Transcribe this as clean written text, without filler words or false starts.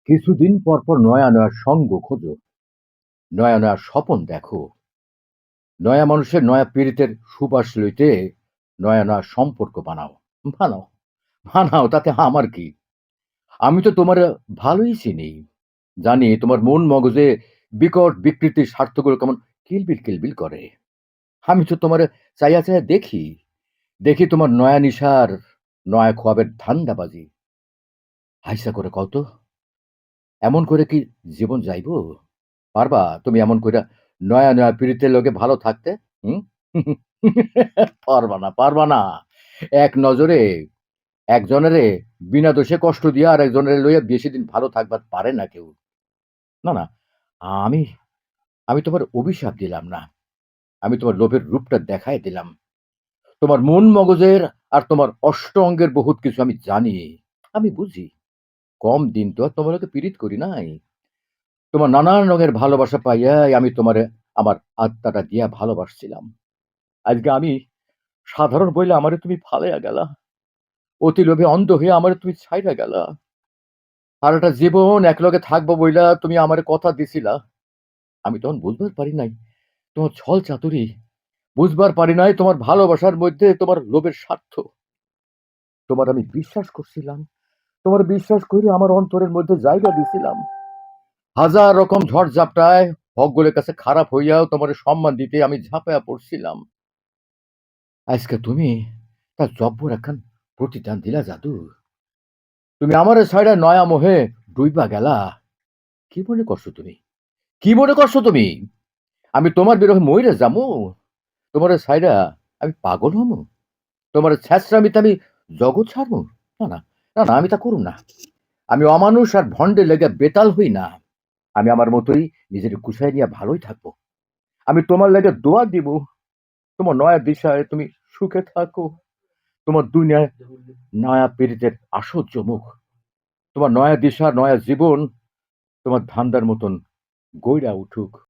কিছুদিন পর পর নয়া নয়া সঙ্গ খোঁজো, নয়া নয়া স্বপন দেখো, নয়া মানুষের নয়া পীড়িতের সুবাস লইতে নয়া নয়া সম্পর্ক বানাও। বানাও, বানাও তাতে আমার কি? আমি তো তোমার ভালোই চিনি। জানি তোমার মন মগজে বিকট বিকৃতির স্বার্থগুলো কেমন কিলবিল কিলবিল করে। আমি তো তোমার চাইয়া চাইয়া দেখি, দেখি তোমার নয়া নিশার নয়া খোয়াবের ধান্দাবাজি। হাইসা করে কও তো, এমন করে কি জীবন যাইব? পারবা তুমি এমন কইরা নয়া নয়া পীড়িতের লগে ভালো থাকতে? হুম? পারবা না, পারবা না। এক নজরে একজনেরে বিনা দোষে কষ্ট দিয়া আরেকজনের লইয়া বেশিদিন ভালো থাকবার পারে না কেউ। না, না। আমি আমি তোমার অভিশাপ দিলাম না। আমি তোমার লোভের রূপটা দেখায় দিলাম। তোমার মন মগজের আর তোমার অষ্ট অঙ্গের বহুত কিছু আমি জানি। আমি বুঝি। কম দিন তো আর তোমার লগে পীড়িত করি নাই। তোমার নানান রঙের ভালোবাসা পাইয়াই আমি তোমারে আমার আত্মাটা দিয়া ভালোবাসছিলাম। আজকে আমি সাধারণ বইলে আমারে তুমি ফালাইয়া গেলা। অতি লোভে অন্ধ হইয়া আমারে তুমি ছাইড়া গেলা। সারাটা জীবন একলগে থাকবো বইলা তুমি আমারে কথা দিছিলা। আমি তখন বুঝবার পারি নাই তোমার ছল চাতুরি। বুঝবার পারি নাই তোমার ভালোবাসার মধ্যে তোমার লোভের স্বার্থ। তোমার আমি বিশ্বাস করছিলাম। তোমার বিশ্বাস কইরা আমার অন্তরের মধ্যে জায়গা দিছিলাম। হাজার রকম ঝড়-ঝাপটায় সকলের কাছে খারাপ হইয়াও তোমারে সম্মান দিতে আমি ঝাঁপায়া পড়ছিলাম। আজকে তুমি তার জব্বর একখান প্রতিদান দিলা জাদু। তুমি আমারে ছাইড়া নয়া মোহে ডুইবা গেলা। কি মনে করছো তুমি? কি মনে করছো তুমি? আমি তোমার বিরহে মইরা যামু? তোমারে ছাইড়া আমি পাগল হমু? তোমার ছ্যাঁচড়ামিতে আমি জগৎ ছাড়মু? না, না, না, না, আমি তা করুম না। আমি অমানুষ আর ভণ্ডের লেগে বেতাল হই না। আমি আমার মতোই নিজেরে গুছাইয়া নিয়া ভালোই থাকবো। আমি তোমার লেগে দোয়া দিব। তোমার নয়া দিশায় তুমি সুখে থাকো। তোমার দুনিয়ায় নয়া পীড়িতের আসল চমুক। তোমার নয়া দিশা, নয়া জীবন তোমার ধান্দার মতন গইড়া উঠুক।